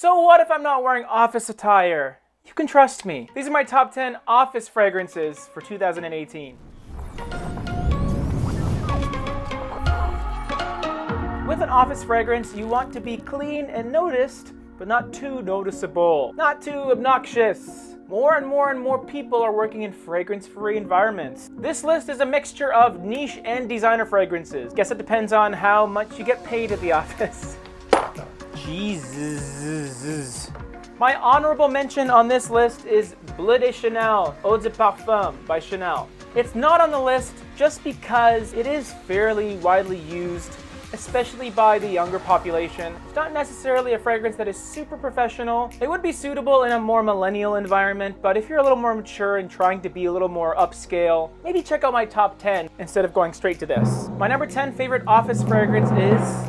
So what if I'm not wearing office attire? You can trust me. These are my top 10 office fragrances for 2018. With an office fragrance, you want to be clean and noticed, but not too noticeable, not too obnoxious. More and more people are working in fragrance-free environments. This list is a mixture of niche and designer fragrances. Guess it depends on how much you get paid at the office. Jesus. My honorable mention on this list is Bleu de Chanel Eau de Parfum by Chanel. It's not on the list just because it is fairly widely used, especially by the younger population. It's not necessarily a fragrance that is super professional. It would be suitable in a more millennial environment, but if you're a little more mature and trying to be a little more upscale, maybe check out my top 10 instead of going straight to this. My number 10 favorite office fragrance is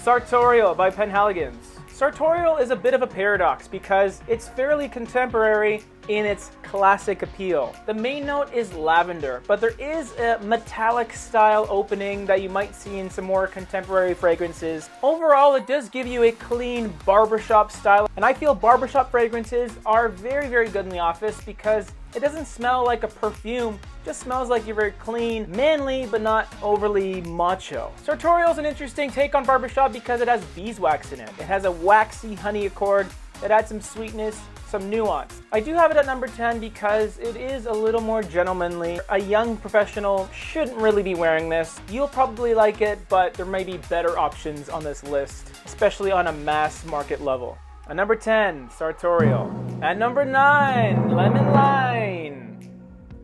J-ROYL by Penhaligon's. J-ROYL is a bit of a paradox because it's fairly contemporary in its classic appeal. The main note is lavender, but there is a metallic style opening that you might see in some more contemporary fragrances. Overall, it does give you a clean barbershop style, and I feel barbershop fragrances are very good in the office because it doesn't smell like a perfume, it just smells like you're very clean, manly, but not overly macho. J-ROYL is an interesting take on barbershop because it has beeswax in it. It has a waxy honey accord that adds some sweetness, some nuance. I do have it at number 10 because it is a little more gentlemanly. A young professional shouldn't really be wearing this. You'll probably like it, but there may be better options on this list, especially on a mass market level. At number 10, J-ROYL. At number 9, Lemon Lime.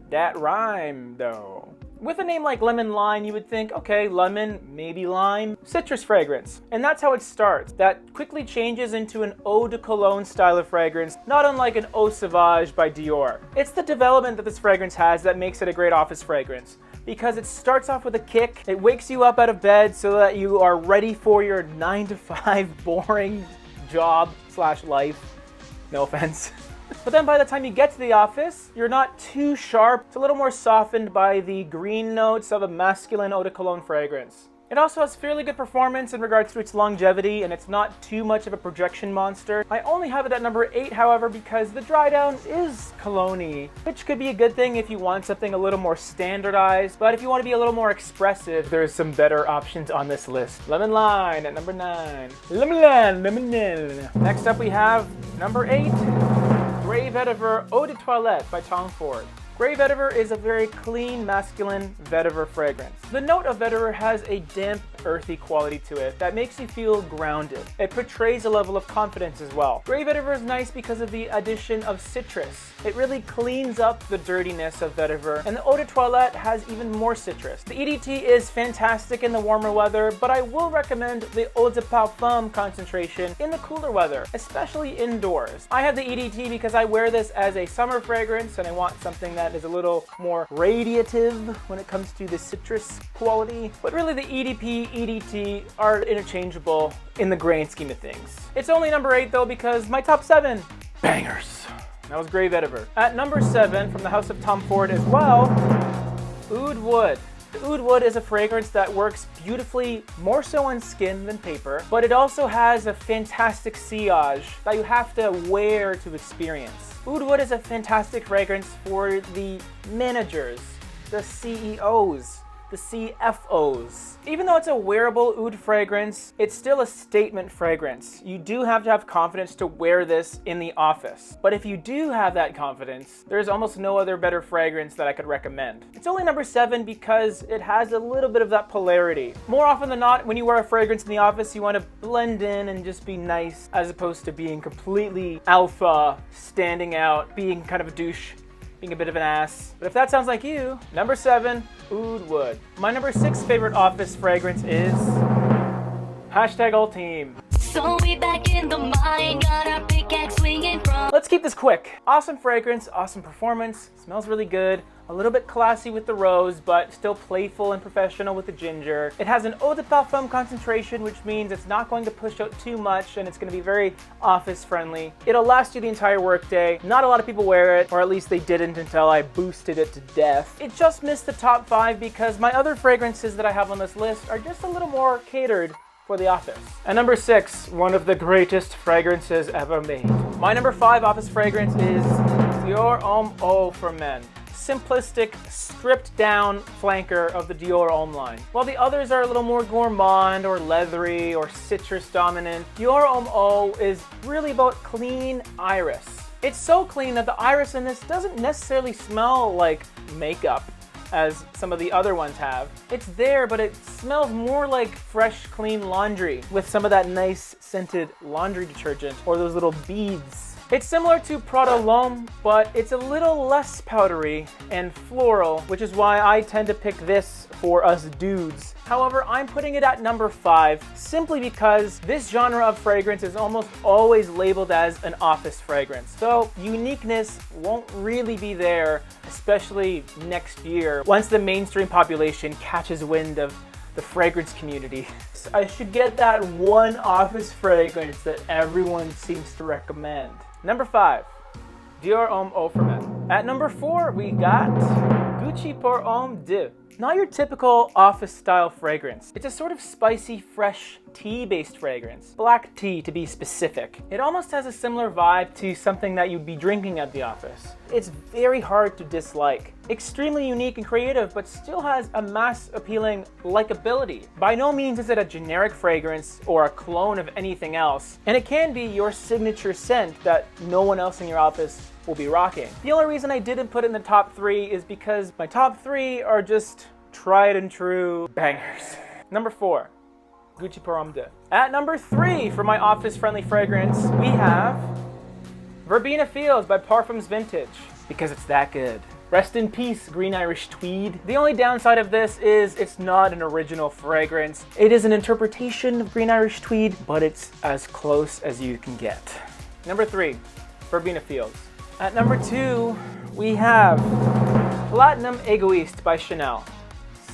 That rhyme though. With a name like Lemon Lime, you would think, okay, lemon, maybe lime, citrus fragrance. And that's how it starts. That quickly changes into an eau de cologne style of fragrance, not unlike an Eau Sauvage by Dior. It's the development that this fragrance has that makes it a great office fragrance. Because it starts off with a kick, it wakes you up out of bed so that you are ready for your 9-to-5 boring job/life. No offense. But then by the time you get to the office, you're not too sharp. It's a little more softened by the green notes of a masculine eau de cologne fragrance. It also has fairly good performance in regards to its longevity, and it's not too much of a projection monster. I only have it at number 8, however, because the dry down is cologne-y, which could be a good thing if you want something a little more standardized, but if you want to be a little more expressive, there's some better options on this list. Lemon Lime at number 9. Lemon Lime. Next up we have number 8. Grey Vetiver Eau de Toilette by Tom Ford. Grey Vetiver is a very clean, masculine vetiver fragrance. The note of vetiver has a damp, earthy quality to it that makes you feel grounded. It portrays a level of confidence as well. Grey Vetiver is nice because of the addition of citrus. It really cleans up the dirtiness of vetiver, and the Eau de Toilette has even more citrus. The EDT is fantastic in the warmer weather, but I will recommend the Eau de Parfum concentration in the cooler weather, especially indoors. I have the EDT because I wear this as a summer fragrance, and I want something that is a little more radiative when it comes to the citrus quality. But really the EDP, EDT are interchangeable in the grand scheme of things. It's only number 8 though because my top 7 bangers. That was Grey Vetiver. At number 7 from the house of Tom Ford as well, Oud Wood. The Oud Wood is a fragrance that works beautifully, more so on skin than paper, but it also has a fantastic sillage that you have to wear to experience. Oud Wood is a fantastic fragrance for the managers, the CEOs, the CFOs. Even though it's a wearable oud fragrance, it's still a statement fragrance. You do have to have confidence to wear this in the office. But if you do have that confidence, there's almost no other better fragrance that I could recommend. It's only number 7 because it has a little bit of that polarity. More often than not, when you wear a fragrance in the office, you want to blend in and just be nice, as opposed to being completely alpha, standing out, being kind of a douche, being a bit of an ass. But if that sounds like you, number 7, Oud Wood. My number 6 favorite office fragrance is #Ultime. So we back in the mine, got our pickaxe swinging from. Let's keep this quick. Awesome fragrance, awesome performance, smells really good, a little bit classy with the rose, but still playful and professional with the ginger. It has an eau de parfum concentration, which means it's not going to push out too much and it's going to be very office friendly. It'll last you the entire workday. Not a lot of people wear it, or at least they didn't until I boosted it to death. It just missed the top 5 because my other fragrances that I have on this list are just a little more catered for the office. At number 6, one of the greatest fragrances ever made. My number 5 office fragrance is Dior Homme Eau for men. Simplistic, stripped down flanker of the Dior Homme line. While the others are a little more gourmand or leathery or citrus dominant, Dior Homme Eau is really about clean iris. It's so clean that the iris in this doesn't necessarily smell like makeup as some of the other ones have. It's there, but it smells more like fresh, clean laundry with some of that nice scented laundry detergent or those little beads. It's similar to Prada L'Homme, but it's a little less powdery and floral, which is why I tend to pick this for us dudes. However, I'm putting it at number 5 simply because this genre of fragrance is almost always labeled as an office fragrance. So uniqueness won't really be there, especially next year, once the mainstream population catches wind of the fragrance community. I should get that one office fragrance that everyone seems to recommend. Number 5, Dior Homme Eau for men. At number 4, we got Gucci pour Homme 2. Not your typical office style fragrance. It's a sort of spicy, fresh, tea-based fragrance. Black tea to be specific. It almost has a similar vibe to something that you'd be drinking at the office. It's very hard to dislike. Extremely unique and creative, but still has a mass appealing likability. By no means is it a generic fragrance or a clone of anything else, and it can be your signature scent that no one else in your office will be rocking. The only reason I didn't put it in the top 3 is because my top 3 are just tried and true bangers. Number 4, Gucci pour Homme 2. At number 3 for my office friendly fragrance, we have Verbena Fields by Parfums Vintage, because it's that good. Rest in peace, Green Irish Tweed. The only downside of this is it's not an original fragrance. It is an interpretation of Green Irish Tweed, but it's as close as you can get. Number 3, Verbena Fields. At number 2, we have Platinum Egoiste by Chanel.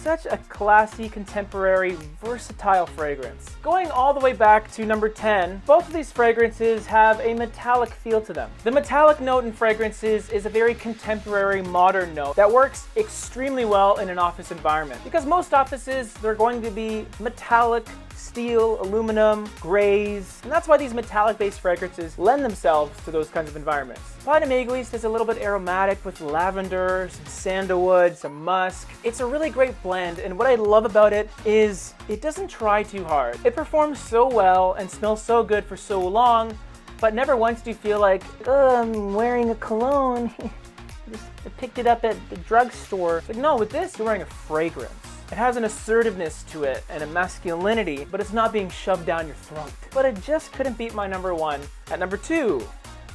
Such a classy, contemporary, versatile fragrance. Going all the way back to number 10, both of these fragrances have a metallic feel to them. The metallic note in fragrances is a very contemporary, modern note that works extremely well in an office environment. Because most offices, they're going to be metallic, steel, aluminum, grays, and that's why these metallic-based fragrances lend themselves to those kinds of environments. Platinum Egoiste is a little bit aromatic with lavender, some sandalwood, some musk. It's a really great blend, and what I love about it is it doesn't try too hard. It performs so well and smells so good for so long, but never once do you feel like, oh, I'm wearing a cologne. I picked it up at the drugstore. It's like, no, with this, you're wearing a fragrance. It has an assertiveness to it and a masculinity, but it's not being shoved down your throat. But I just couldn't beat my number 1. At number 2,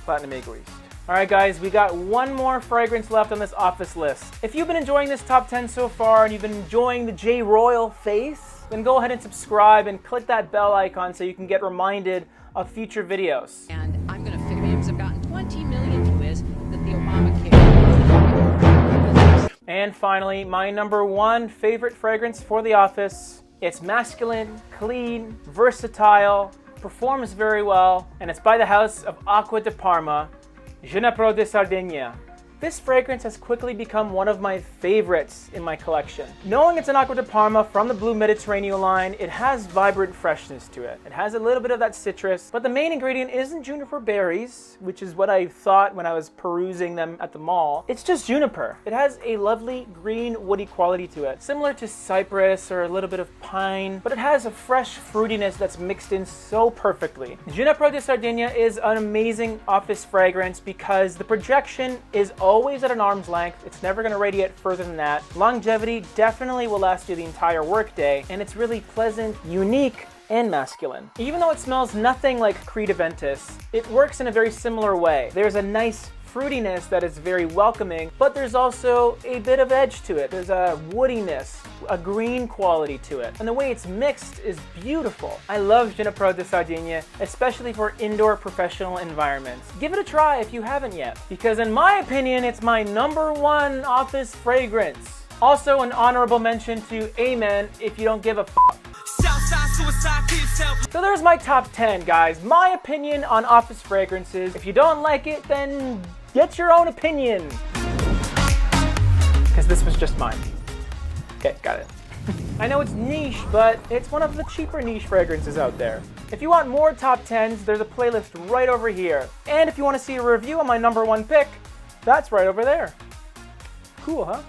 Platinum Egoiste. Alright guys, we got one more fragrance left on this office list. If you've been enjoying this top 10 so far and you've been enjoying the J-ROYL face, then go ahead and subscribe and click that bell icon so you can get reminded of future videos. And I'm going to figure memes have gotten 20 million views that the Obamacare. And finally, my number 1 favorite fragrance for the office. It's masculine, clean, versatile, performs very well, and it's by the house of Acqua di Parma, Ginepro di Sardegna. This fragrance has quickly become one of my favorites in my collection. Knowing it's an Acqua di Parma from the Blue Mediterranean line, it has vibrant freshness to it. It has a little bit of that citrus, but the main ingredient isn't juniper berries, which is what I thought when I was perusing them at the mall. It's just juniper. It has a lovely green woody quality to it, similar to cypress or a little bit of pine, but it has a fresh fruitiness that's mixed in so perfectly. Ginepro di Sardegna is an amazing office fragrance because the projection is always at an arm's length. It's never going to radiate further than that. Longevity definitely will last you the entire workday, and it's really pleasant, unique, and masculine. Even though it smells nothing like Creed Aventus, it works in a very similar way. There's a nice fruitiness that is very welcoming, but there's also a bit of edge to it. There's a woodiness, a green quality to it, and the way it's mixed is beautiful. I love Ginepro di Sardegna, especially for indoor professional environments. Give it a try if you haven't yet, because in my opinion, it's my number 1 office fragrance. Also an honorable mention to Amen if you don't give a f***. So there's my top 10, guys. My opinion on office fragrances. If you don't like it, then get your own opinion. Because this was just mine. Okay, got it. I know it's niche, but it's one of the cheaper niche fragrances out there. If you want more top 10s, there's a playlist right over here. And if you want to see a review on my #1 pick, that's right over there. Cool, huh?